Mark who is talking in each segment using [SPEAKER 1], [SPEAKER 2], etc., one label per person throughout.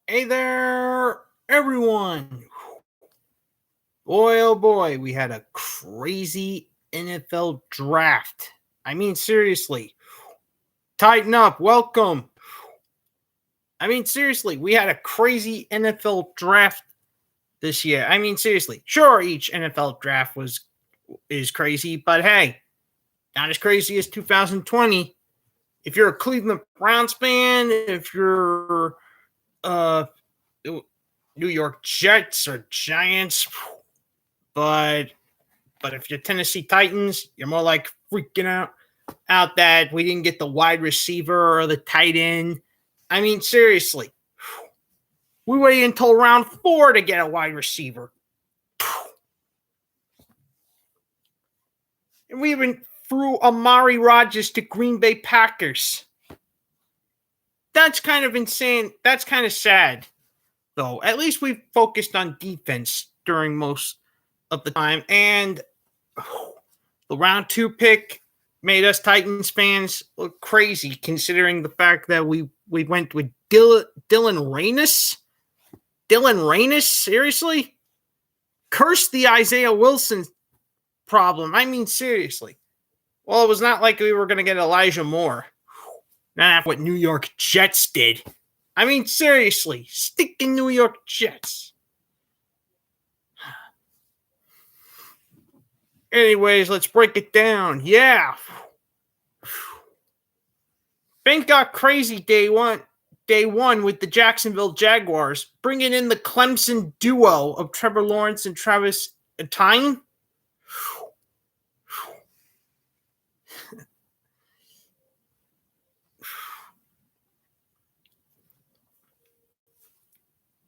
[SPEAKER 1] Hey there, everyone. Boy, oh boy, we had a crazy NFL draft. I mean, seriously, tighten up. Welcome. I mean, seriously, we had a crazy NFL draft this year. I mean, seriously, sure, each NFL draft is crazy, but hey, not as crazy as 2020. If you're a Cleveland Browns fan, if you're uh New York Jets or Giants, but if you're Tennessee Titans, you're more like freaking out that we didn't get the wide receiver or the tight end. I mean, seriously, we waited until round 4 to get a wide receiver, and we even threw Amari Rodgers to Green Bay Packers. That's kind of insane. That's kind of sad, though. At least we focused on defense during most of the time, and the round 2 pick made us Titans fans look crazy, considering the fact that we went with Dylan Rainus. Dylan Rainus, seriously? Curse the Isaiah Wilson problem. I mean, seriously. Well, it was not like we were going to get Elijah Moore. Not after what New York Jets did. I mean, seriously. Stick in New York Jets. Anyways, let's break it down. Yeah. Bank got crazy day one with the Jacksonville Jaguars, bringing in the Clemson duo of Trevor Lawrence and Travis Etienne.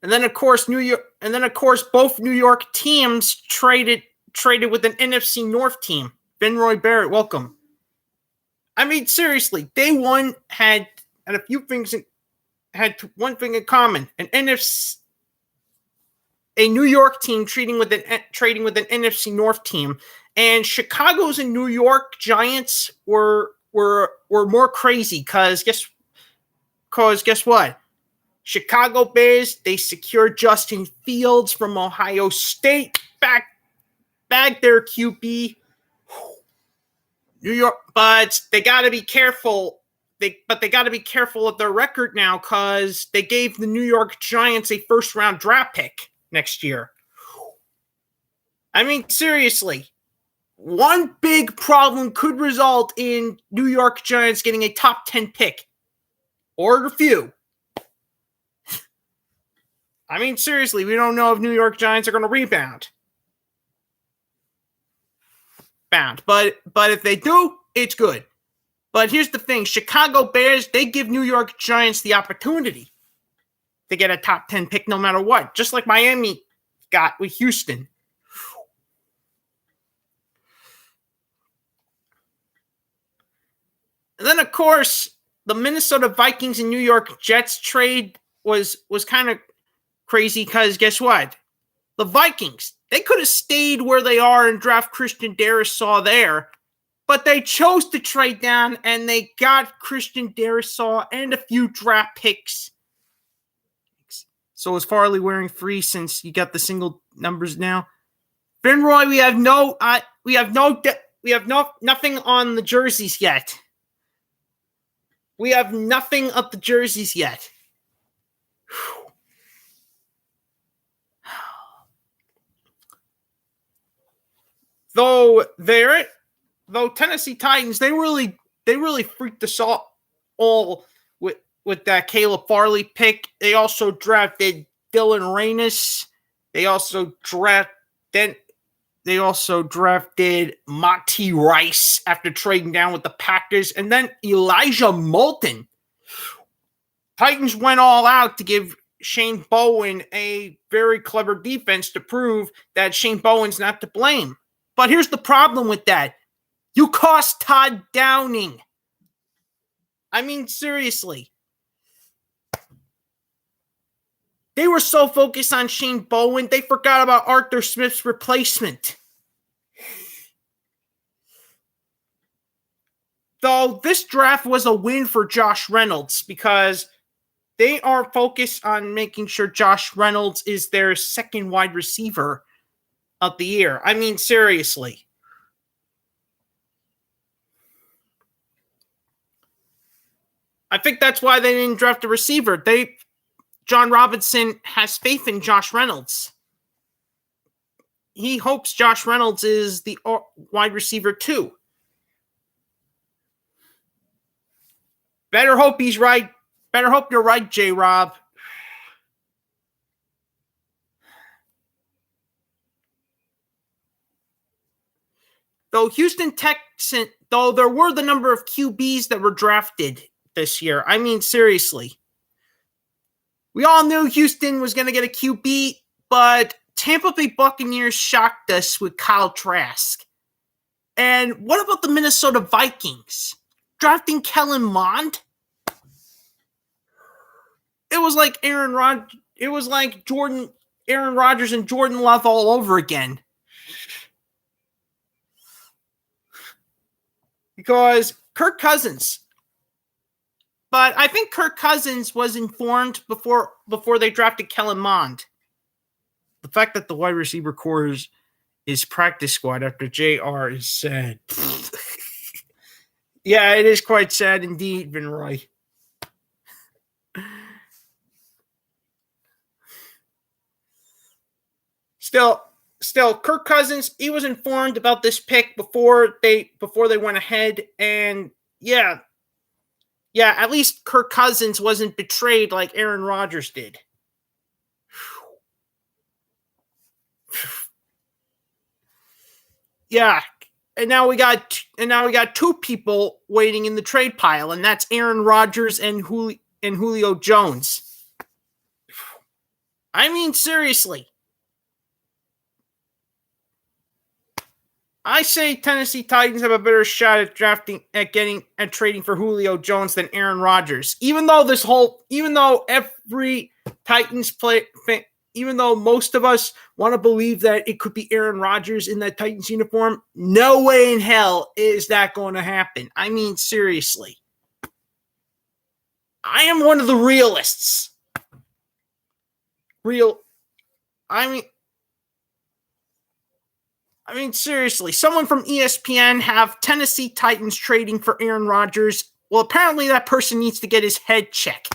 [SPEAKER 1] And then of course both New York teams traded with an NFC North team. Benroy Barrett, welcome. I mean, seriously, day one had a few things had one thing in common: a New York team trading with an NFC North team, and Chicago's and New York Giants were more crazy because guess what? Chicago Bears, they secured Justin Fields from Ohio State, back their QB. New York, but they got to be careful. They got to be careful of their record now because they gave the New York Giants a first round draft pick next year. I mean, seriously, one big problem could result in New York Giants getting a top 10 pick, or a few. I mean, seriously, we don't know if New York Giants are going to rebound. But if they do, it's good. But here's the thing: Chicago Bears, they give New York Giants the opportunity to get a top 10 pick no matter what, just like Miami got with Houston. And then, of course, the Minnesota Vikings and New York Jets trade was kind of crazy because guess what? The Vikings, they could have stayed where they are and draft Christian Darrisaw there, but they chose to trade down and they got Christian Darrisaw and a few draft picks. So is Farley wearing free since you got the single numbers now? Finroy, we have nothing on the jerseys yet. We have nothing of the jerseys yet. Though Tennessee Titans, they really freaked us all with that Caleb Farley pick. They also drafted Dylan Rainus. They also drafted Monty Rice after trading down with the Packers, and then Elijah Moulton. Titans went all out to give Shane Bowen a very clever defense to prove that Shane Bowen's not to blame. But here's the problem with that. You cost Todd Downing. I mean, seriously. They were so focused on Shane Bowen, they forgot about Arthur Smith's replacement. Though this draft was a win for Josh Reynolds because they are focused on making sure Josh Reynolds is their second wide receiver of the year. I mean, seriously. I think that's why they didn't draft a receiver. John Robinson has faith in Josh Reynolds. He hopes Josh Reynolds is the wide receiver too. Better hope he's right. Better hope you're right, J-Rob. Though though there were the number of QBs that were drafted this year. I mean, seriously. We all knew Houston was going to get a QB, but Tampa Bay Buccaneers shocked us with Kyle Trask. And what about the Minnesota Vikings? Drafting Kellen Mond? It was like Aaron Rodgers and Jordan Love all over again. Because Kirk Cousins. But I think Kirk Cousins was informed before they drafted Kellen Mond. The fact that the wide receiver core is practice squad after JR is sad. Yeah, it is quite sad indeed, Vinroy. Still, Kirk Cousins, he was informed about this pick before they went ahead, and yeah, at least Kirk Cousins wasn't betrayed like Aaron Rodgers did. Yeah, and now we got two people waiting in the trade pile, and that's Aaron Rodgers and Julio Jones. I mean, seriously. I say Tennessee Titans have a better shot at trading for Julio Jones than Aaron Rodgers. Even though most of us want to believe that it could be Aaron Rodgers in that Titans uniform, no way in hell is that going to happen. I mean, seriously. I am one of the realists. I mean, seriously, someone from ESPN have Tennessee Titans trading for Aaron Rodgers. Well, apparently that person needs to get his head checked.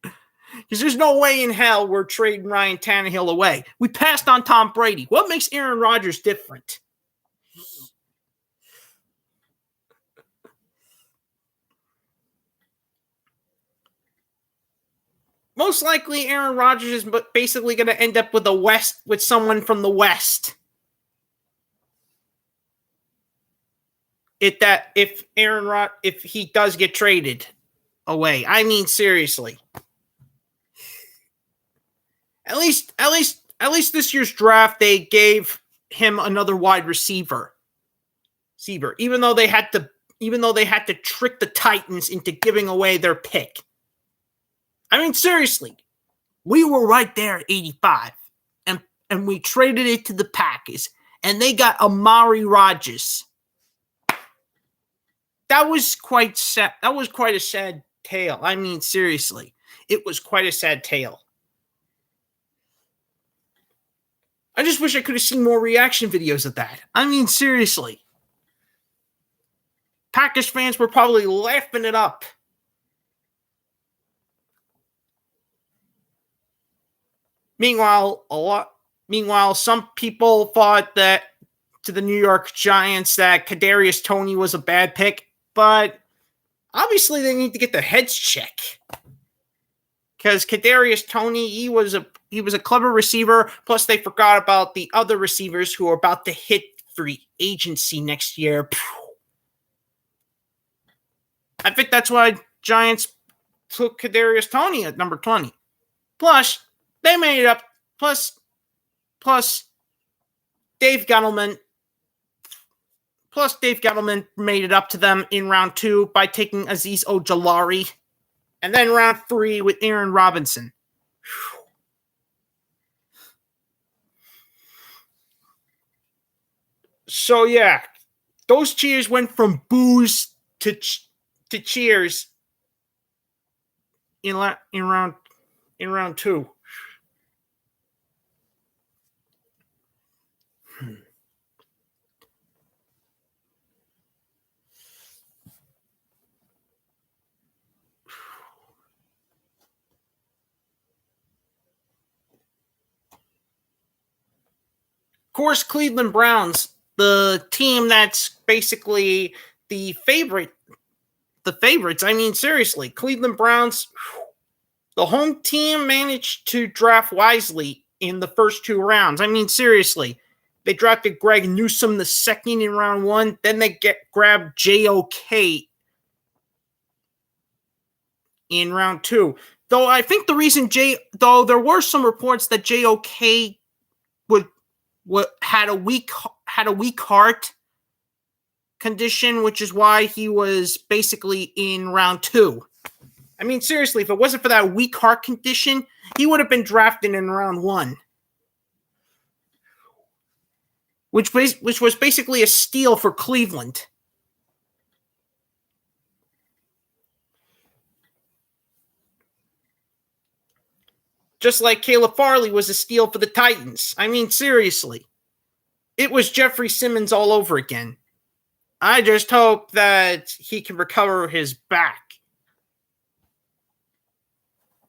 [SPEAKER 1] Because there's no way in hell we're trading Ryan Tannehill away. We passed on Tom Brady. What makes Aaron Rodgers different? Most likely, Aaron Rodgers is basically going to end up with someone from the West. If he does get traded away, I mean, seriously. At least this year's draft, they gave him another wide receiver. Even though they had to trick the Titans into giving away their pick. I mean, seriously, we were right there at 85, and we traded it to the Packers, and they got Amari Rodgers. That was quite sad. That was quite a sad tale. I mean, seriously, it was quite a sad tale. I just wish I could have seen more reaction videos of that. I mean, seriously. Packers fans were probably laughing it up. Meanwhile, some people thought that to the New York Giants that Kadarius Toney was a bad pick, but obviously they need to get their heads checked. Because Kadarius Toney, he was a clever receiver. Plus, they forgot about the other receivers who are about to hit free agency next year. I think that's why Giants took Kadarius Toney at number 20. Plus, they made it up. Plus, Dave Gettleman made it up to them in round 2 by taking Aziz Ojulari. And then round 3 with Aaron Robinson. So, yeah. Those cheers went from boos to cheers. in round two. Of course, Cleveland Browns, the team that's basically the favorite. The favorites. I mean, seriously, Cleveland Browns, the home team managed to draft wisely in the first two rounds. I mean, seriously, they drafted Greg Newsome the second in round one. Then they grabbed JOK in round two. Though I think the reason though there were some reports that JOK had a weak heart condition, which is why he was basically in round two. I mean, seriously, if it wasn't for that weak heart condition, he would have been drafted in round one, which was basically a steal for Cleveland. Just like Caleb Farley was a steal for the Titans. I mean, seriously. It was Jeffrey Simmons all over again. I just hope that he can recover his back.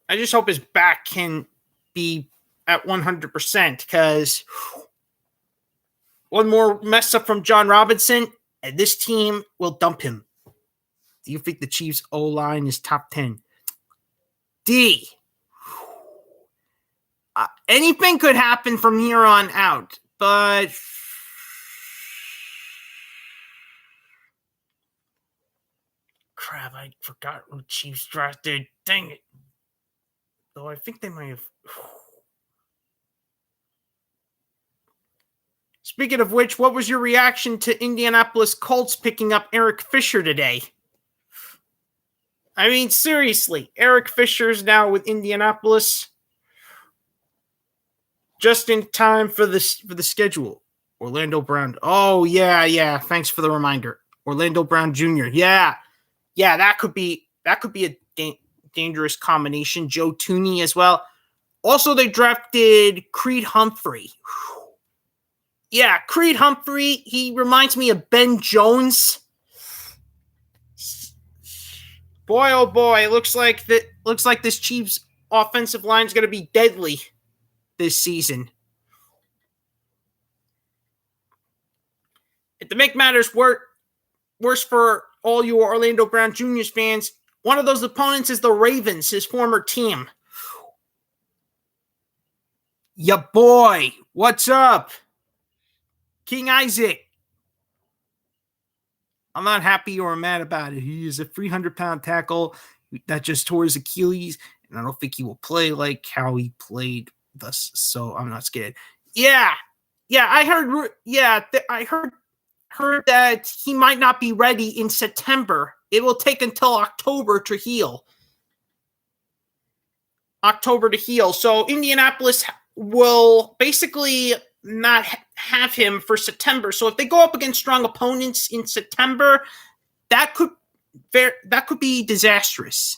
[SPEAKER 1] I just hope his back can be at 100% because one more mess up from John Robinson and this team will dump him. Do you think the Chiefs' O-line is top 10? D. Anything could happen from here on out, but crap, I forgot who Chiefs drafted. Dang it. Though I think they might have. Speaking of which, what was your reaction to Indianapolis Colts picking up Eric Fisher today? I mean, seriously, Eric Fisher's now with Indianapolis. Just in time for the schedule. Orlando Brown. Oh, yeah. Thanks for the reminder. Orlando Brown Jr. Yeah, that could be a dangerous combination. Joe Thuney as well. Also, they drafted Creed Humphrey. Yeah, Creed Humphrey. He reminds me of Ben Jones. Boy, oh boy, it looks like this Chiefs offensive line is going to be deadly this season. To make matters worse for all you Orlando Brown Jr. fans, one of those opponents is the Ravens, his former team. Ya boy, what's up? King Isaac. I'm not happy or mad about it. He is a 300-pound tackle that just tore his Achilles, and I don't think he will play like how he played thus, so I'm not scared. Yeah, I heard. Yeah, I heard that he might not be ready in September. It will take until October to heal. So Indianapolis will basically not have him for September. So if they go up against strong opponents in September, that could be disastrous.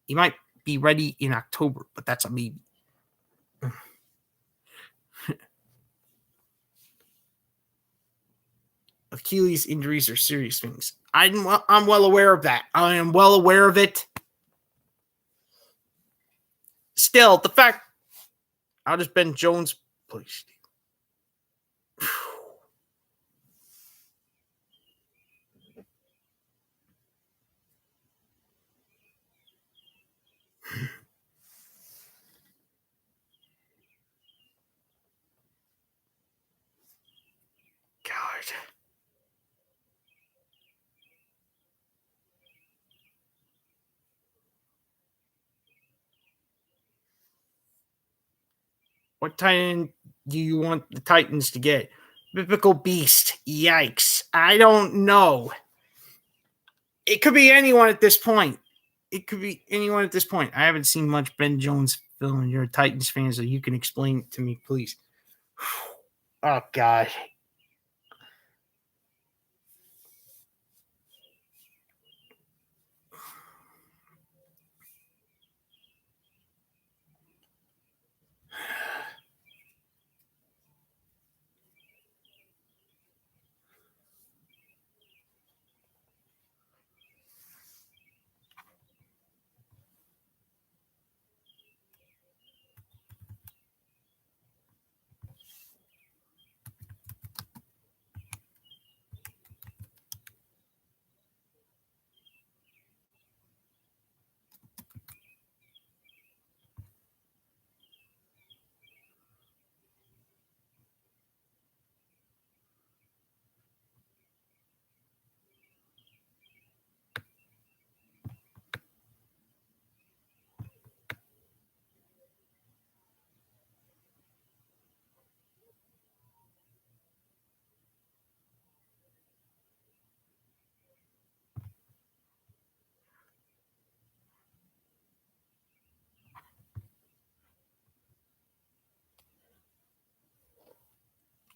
[SPEAKER 1] He might be ready in October, but that's a maybe. Achilles injuries are serious things. I'm well aware of that. I am well aware of it. Still, the fact, how does Ben Jones play? God. What tight end do you want the Titans to get? Biblical Beast. Yikes. I don't know. It could be anyone at this point. I haven't seen much Ben Jones film. You're a Titans fan, so you can explain it to me, please. Oh, God.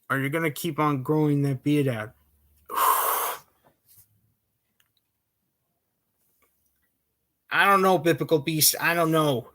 [SPEAKER 1] Are you gonna keep on growing that beard out? I don't know, Biblical Beast. I don't know.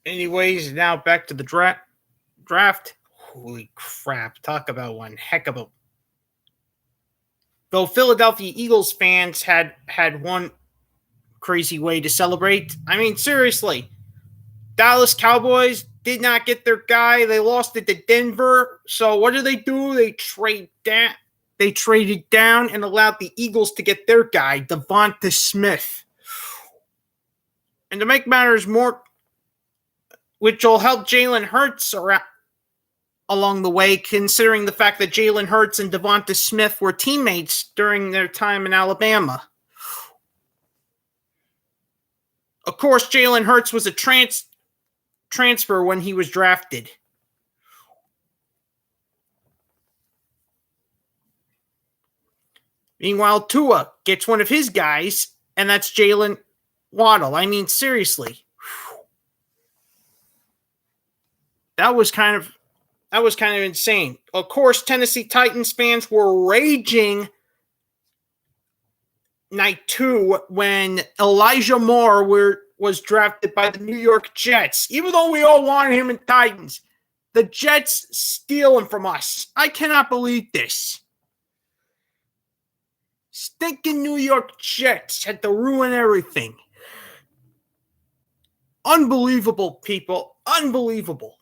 [SPEAKER 1] Anyways, now back to the draft. Holy crap. Talk about one heck of a. Though Philadelphia Eagles fans had one crazy way to celebrate. I mean, seriously, Dallas Cowboys did not get their guy. They lost it to Denver. So what do? They trade down. They traded down and allowed the Eagles to get their guy, Devonta Smith. And to make matters more, which will help Jalen Hurts along the way, considering the fact that Jalen Hurts and Devonta Smith were teammates during their time in Alabama. Of course, Jalen Hurts was a transfer when he was drafted. Meanwhile, Tua gets one of his guys, and that's Jalen Waddle. I mean, seriously. That was kind of insane. Of course, Tennessee Titans fans were raging night 2 when Elijah Moore was drafted by the New York Jets. Even though we all wanted him in Titans, the Jets steal him from us. I cannot believe this. Stinking New York Jets had to ruin everything. Unbelievable, people. Unbelievable.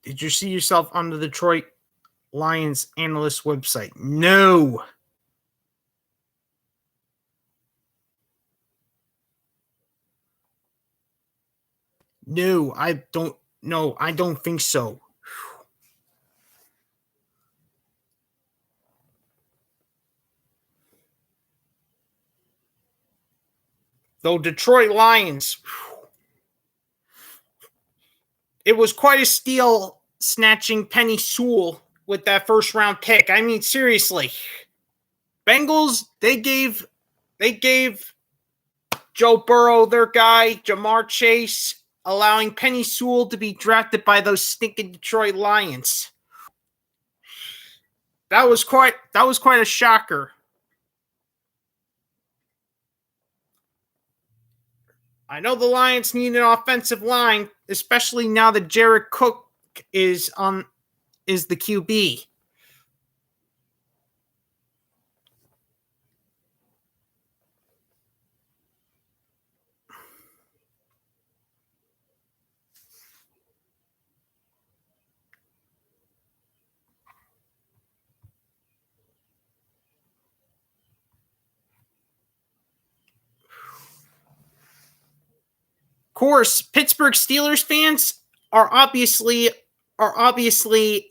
[SPEAKER 1] Did you see yourself on the Detroit Lions analyst website? No. No, I don't. No, I don't think so. Though Detroit Lions, it was quite a steal snatching Penny Sewell with that first round pick. I mean, seriously. Bengals, they gave Joe Burrow their guy, Jamar Chase, allowing Penny Sewell to be drafted by those stinking Detroit Lions. That was quite a shocker. I know the Lions need an offensive line, especially now that Jared Cook is the QB. course, Pittsburgh Steelers fans are obviously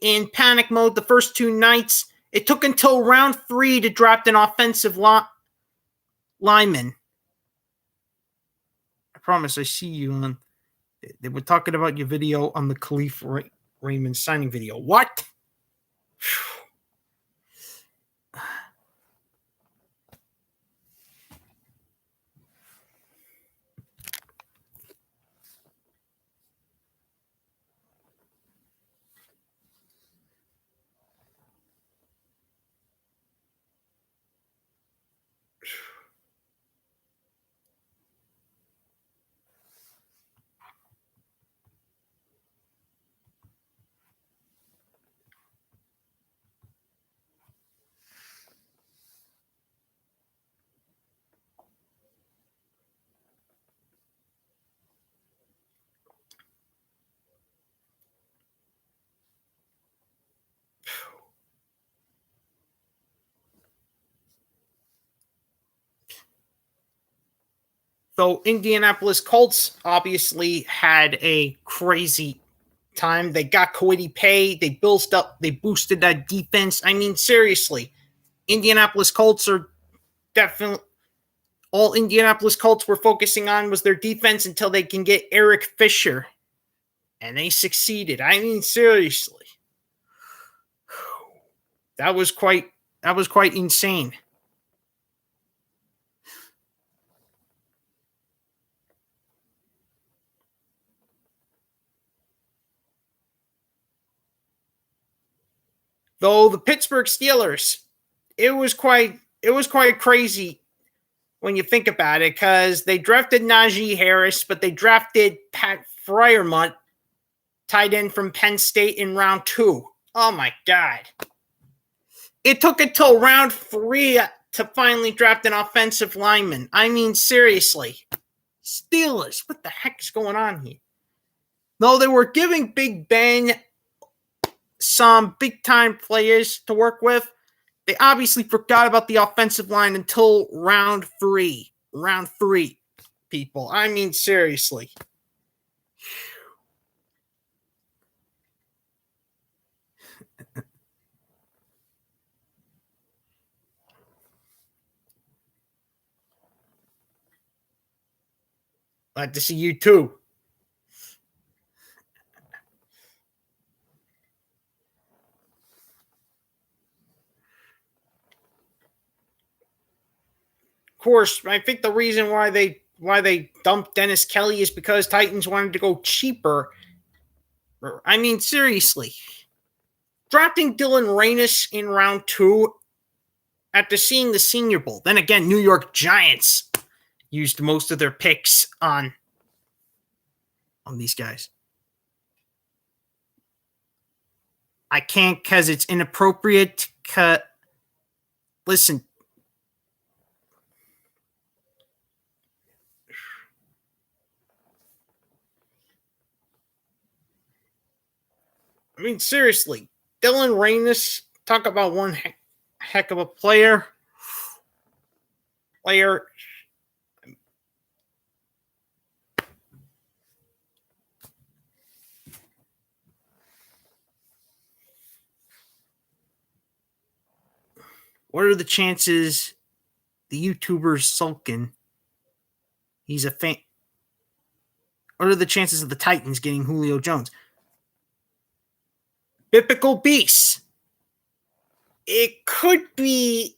[SPEAKER 1] in panic mode the first two nights. It took until round 3 to draft an offensive lineman. I promise I see you on. They were talking about your video on the Khalif Raymond signing video. What? So Indianapolis Colts obviously had a crazy time. They got Kwity Paye. They boosted that defense. I mean, seriously, Indianapolis Colts are definitely all Indianapolis Colts were focusing on was their defense until they can get Eric Fisher. And they succeeded. I mean, seriously. That was quite insane. Though the Pittsburgh Steelers, it was quite crazy when you think about it, because they drafted Najee Harris, but they drafted Pat Freiermuth, tight end from Penn State, in round 2. Oh my God. It took until round 3 to finally draft an offensive lineman. I mean, seriously. Steelers, what the heck is going on here? Though they were giving Big Ben some big-time players to work with, they obviously forgot about the offensive line until round 3. Round 3, people. I mean, seriously. Glad to see you too. Of course, I think the reason why they dumped Dennis Kelly is because Titans wanted to go cheaper. I mean, seriously. Drafting Dylan Raines in round 2 after seeing the Senior Bowl. Then again, New York Giants used most of their picks on these guys. I can't because it's inappropriate. Listen. I mean, seriously. Dylan Raines, talk about one heck of a player. What are the chances the YouTuber's sulking? He's a fan. What are the chances of the Titans getting Julio Jones? Biblical beasts. It could be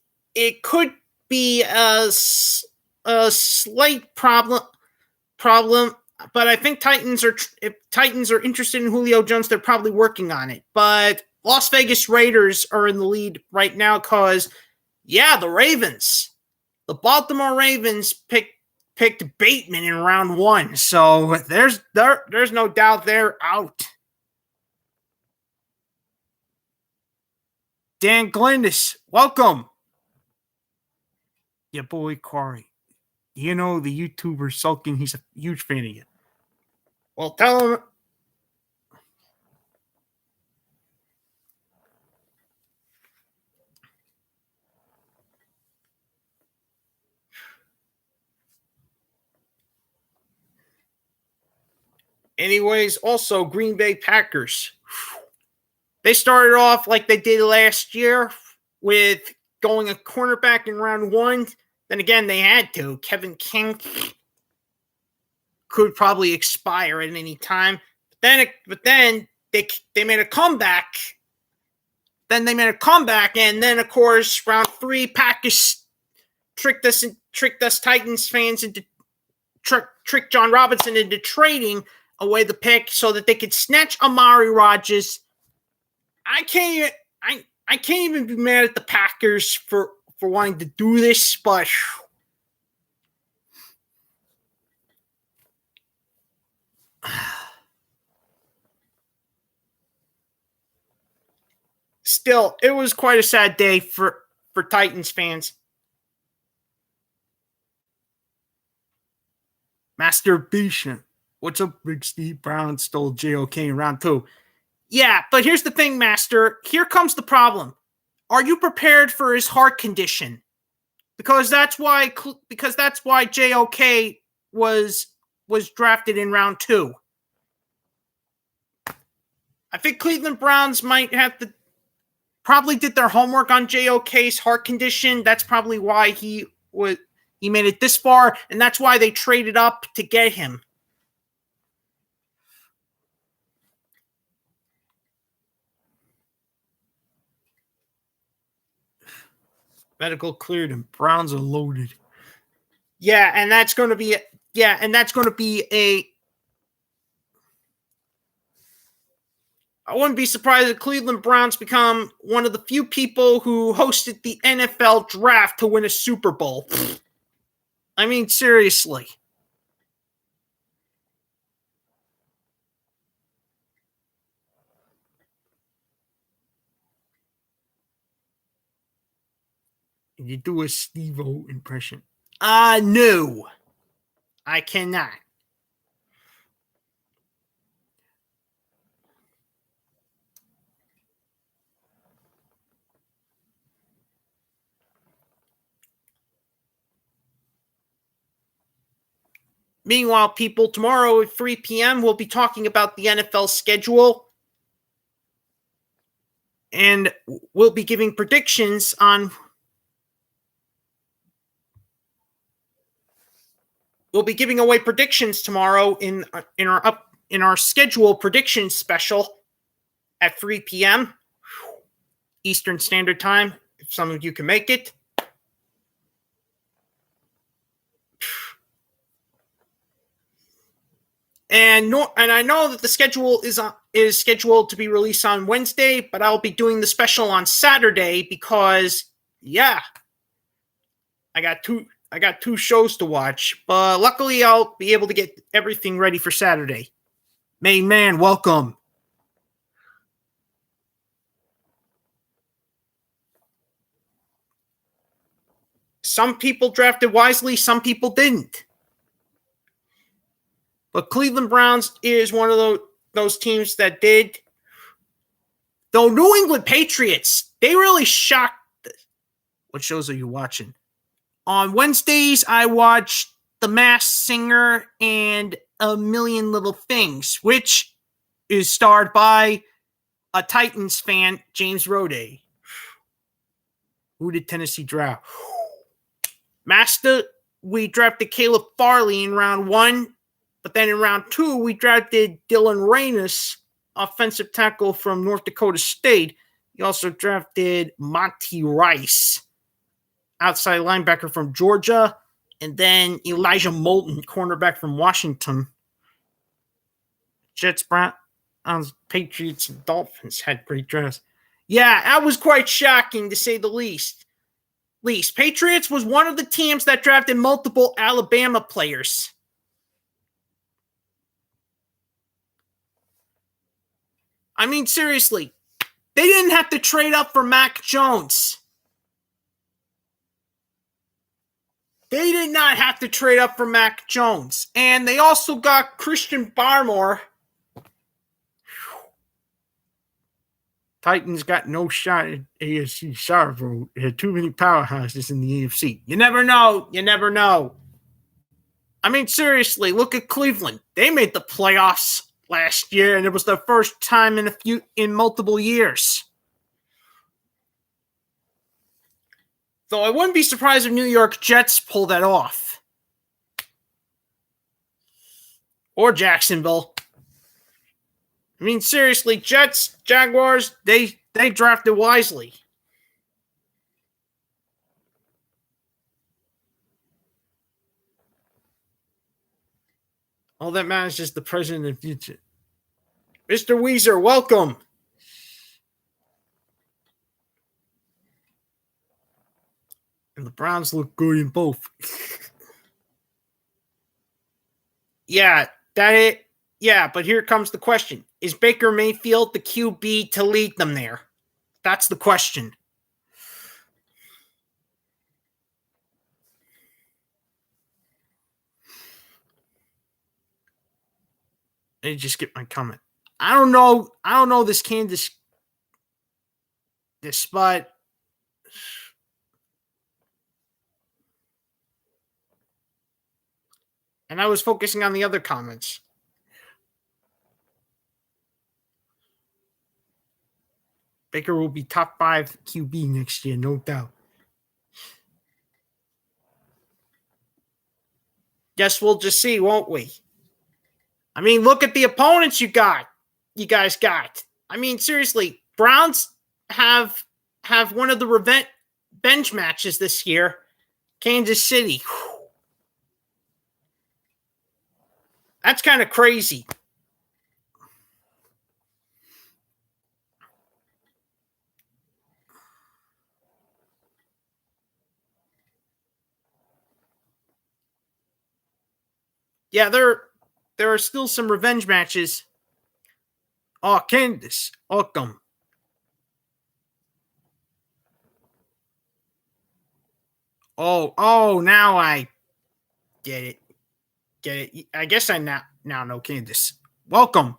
[SPEAKER 1] a slight problem, but I think if Titans are interested in Julio Jones, they're probably working on it. But Las Vegas Raiders are in the lead right now because, the Baltimore Ravens picked Bateman in round 1, so there's no doubt they're out. Dan Glendis, welcome. Your boy Corey. You know the YouTuber sulking, he's a huge fan of you. Well, tell him. Anyways, also Green Bay Packers. They started off like they did last year with going a cornerback in round 1. Then again, they had to. Kevin King could probably expire at any time. But then they made a comeback. And then of course round 3, Packers tricked us Titans fans into tricked John Robinson into trading away the pick so that they could snatch Amari Rodgers. I can't even be mad at the Packers for wanting to do this, but still, it was quite a sad day for Titans fans. Masturbation. What's up, Big Steve Brown stole JOK in round 2. Yeah, but here's the thing, Master. Here comes the problem. Are you prepared for his heart condition? Because that's why JOK was drafted in round 2. I think Cleveland Browns might have to probably did their homework on JOK's heart condition. That's probably why he made it this far, and that's why they traded up to get him. Medical cleared and Browns are loaded. Yeah, and that's going to be a I wouldn't be surprised if Cleveland Browns become one of the few people who hosted the NFL draft to win a Super Bowl. I mean, seriously. Can you do a Steve-O impression? No. I cannot. Meanwhile, people, tomorrow at 3 p.m., we'll be talking about the NFL schedule. And we'll be giving predictions on... We'll be giving away predictions tomorrow in our schedule prediction special at 3 p.m. Eastern Standard Time, if some of you can make it. And I know that the schedule is scheduled to be released on Wednesday, but I'll be doing the special on Saturday because, yeah, I got two shows to watch. But luckily, I'll be able to get everything ready for Saturday. Main man, welcome. Some people drafted wisely, some people didn't. But Cleveland Browns is one of those teams that did. Though New England Patriots, they really shocked. What shows are you watching? On Wednesdays, I watched The Masked Singer and A Million Little Things, which is starred by a Titans fan, James Rode. Who did Tennessee draft? Master, we drafted Caleb Farley in round 1. But then in round 2, we drafted Dylan Raines, offensive tackle from North Dakota State. We also drafted Monty Rice, outside linebacker from Georgia. And then Elijah Moulton, cornerback from Washington. Jets, Browns, Patriots, and Dolphins had great drafts. Yeah, that was quite shocking, to say the least. Patriots was one of the teams that drafted multiple Alabama players. I mean, seriously, they didn't have to trade up for Mac Jones. They did not have to trade up for Mac Jones. And they also got Christian Barmore. Titans got no shot at AFC South. They had too many powerhouses in the AFC. You never know. I mean, seriously, look at Cleveland. They made the playoffs last year, and it was the first time in multiple years. Though I wouldn't be surprised if New York Jets pull that off. Or Jacksonville. I mean, seriously, Jets, Jaguars, they drafted wisely. All that matters is the present and future. Mr. Weezer, welcome. And the Browns look good in both. Yeah, but here comes the question. Is Baker Mayfield the QB to lead them there? That's the question. Let me just get my comment. I don't know this Kansas spot. And I was focusing on the other comments. Baker will be top 5 QB next year, no doubt. Guess we'll just see, won't we? I mean, look at the opponents you guys got. I mean, seriously, Browns have one of the revenge matches this year. Kansas City. That's kind of crazy. Yeah, there are still some revenge matches. Oh, Candace, welcome. Oh, now I get it. I guess I now know Candace. Welcome.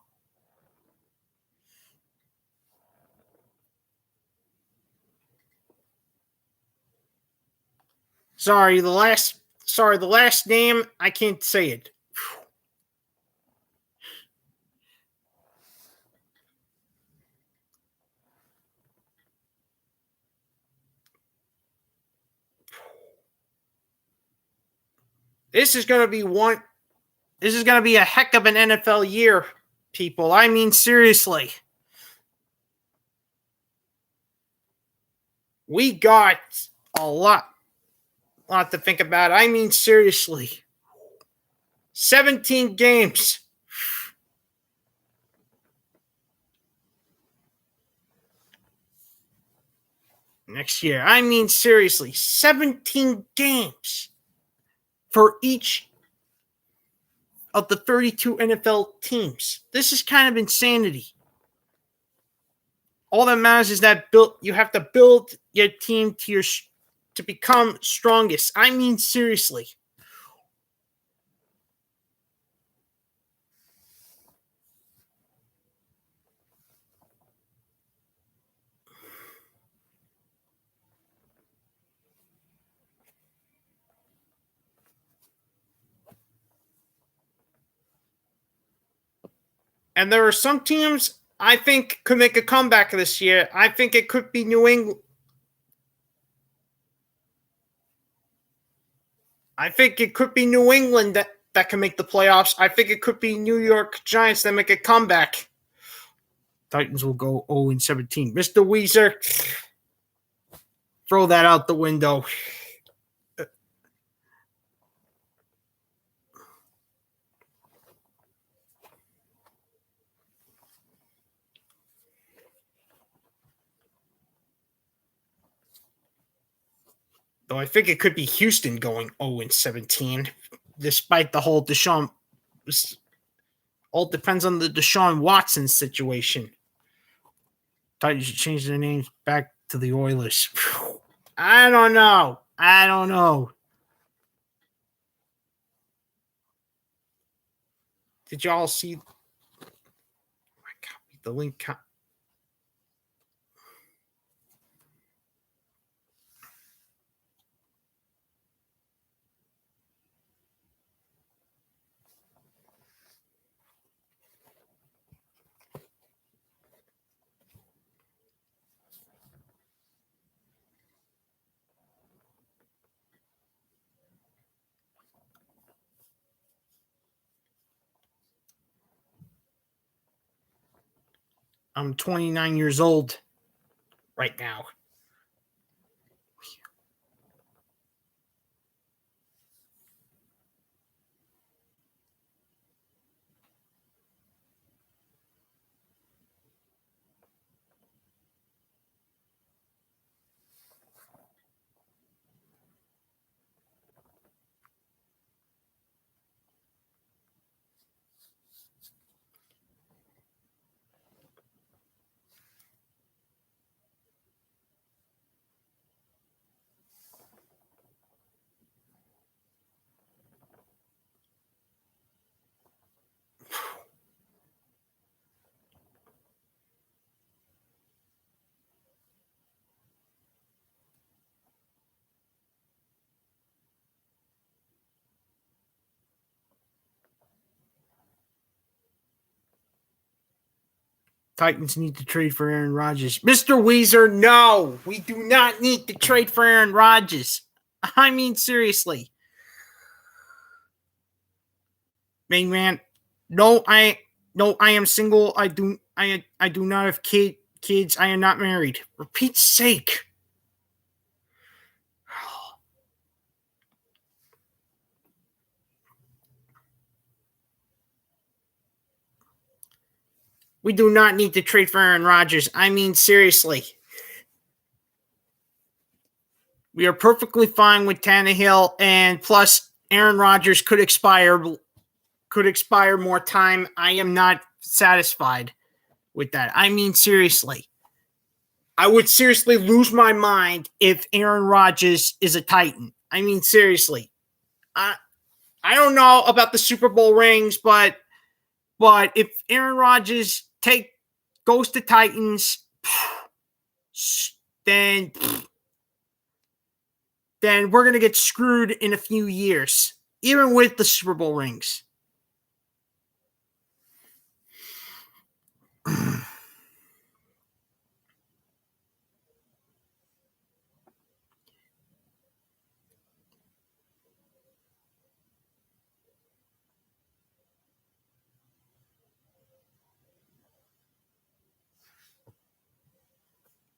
[SPEAKER 1] Sorry, the last name, I can't say it. This is going to be a heck of an NFL year, people. I mean, seriously. We got a lot to think about. I mean, seriously. 17 games. Next year. I mean, seriously. 17 games for each of the 32 NFL teams. This is kind of insanity. All that matters is that you have to build your team to become strongest. I mean, seriously. And there are some teams I think could make a comeback this year. I think it could be New England. I think it could be New England that can make the playoffs. I think it could be New York Giants that make a comeback. Titans will go 0-17. Mr. Weezer, throw that out the window. Though I think it could be Houston going 0-17, despite the whole Deshaun. All depends on the Deshaun Watson situation. Titans should change their names back to the Oilers. I don't know. Did y'all see? I copied the link. I'm 29 years old right now. Titans need to trade for Aaron Rodgers. Mr. Weezer, no, we do not need to trade for Aaron Rodgers. I mean, seriously. Main man, no, I am single. I do not have kids. I am not married. For Pete's sake. We do not need to trade for Aaron Rodgers. I mean, seriously. We are perfectly fine with Tannehill, and plus Aaron Rodgers could expire more time. I am not satisfied with that. I mean, seriously. I would seriously lose my mind if Aaron Rodgers is a Titan. I mean, seriously. I don't know about the Super Bowl rings, but if Aaron Rodgers goes to Titans, then we're gonna get screwed in a few years, even with the Super Bowl rings.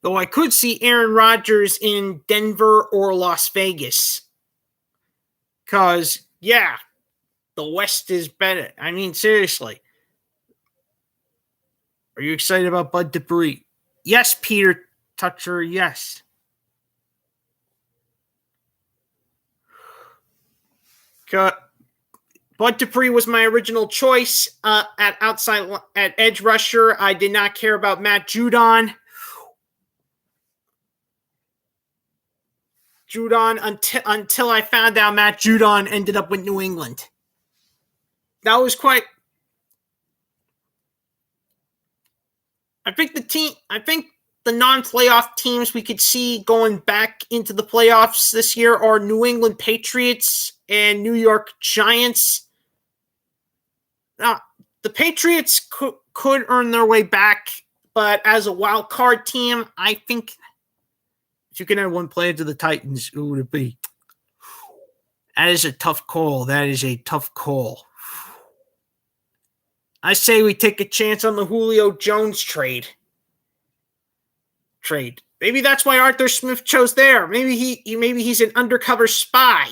[SPEAKER 1] Though I could see Aaron Rodgers in Denver or Las Vegas. Because, yeah, the West is better. I mean, seriously. Are you excited about Bud Dupree? Yes, Peter Toucher, yes. Bud Dupree was my original choice at edge rusher. I did not care about Matt Judon. Until I found out Matt Judon ended up with New England. That was quite. I think the non-playoff teams we could see going back into the playoffs this year are New England Patriots and New York Giants. Now, the Patriots could earn their way back, but as a wild card team, I think if you can add one player to the Titans, who would it be? That is a tough call. I say we take a chance on the Julio Jones trade. Maybe that's why Arthur Smith chose there. Maybe he's an undercover spy.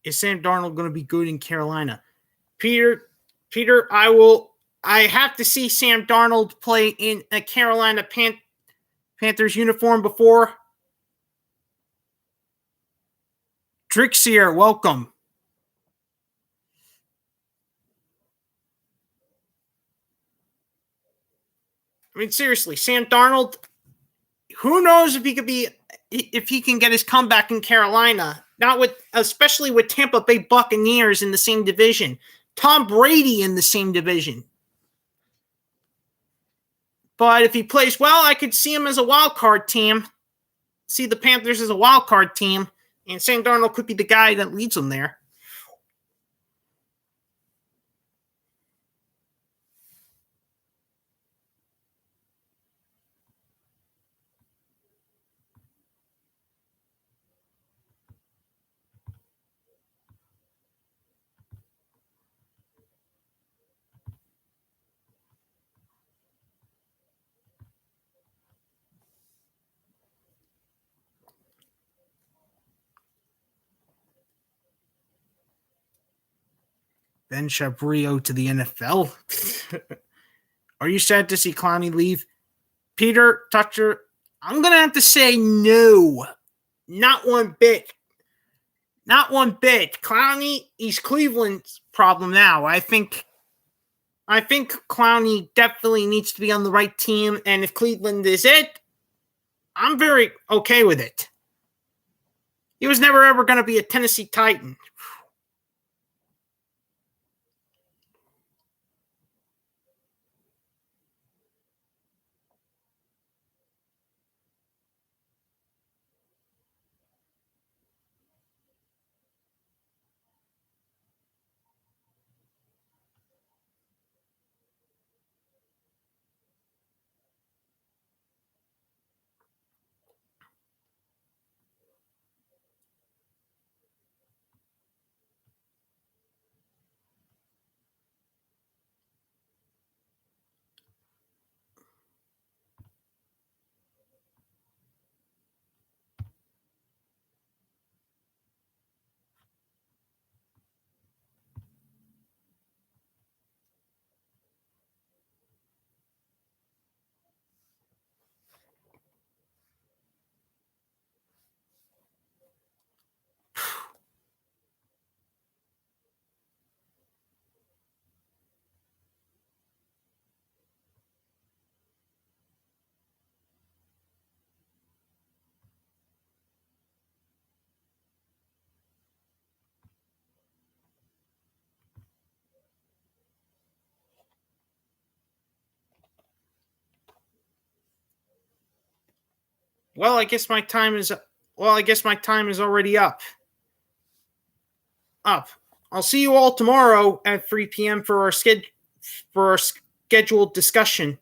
[SPEAKER 1] Is Sam Darnold going to be good in Carolina? Peter, I have to see Sam Darnold play in a Carolina Panthers uniform before. Drixier, welcome. I mean, seriously, Sam Darnold, who knows if he can get his comeback in Carolina, especially with Tampa Bay Buccaneers in the same division, Tom Brady in the same division. But if he plays well, I could see him as a wild card team. See the Panthers as a wild card team, and Sam Darnold could be the guy that leads them there. Ben Chabrio to the NFL. Are you sad to see Clowney leave? Peter Toucher, I'm going to have to say no. Not one bit. Not one bit. Clowney, he's Cleveland's problem now. I think Clowney definitely needs to be on the right team, and if Cleveland is it, I'm very okay with it. He was never ever going to be a Tennessee Titan. Well, I guess my time is already up. I'll see you all tomorrow at 3 p.m. for our scheduled discussion.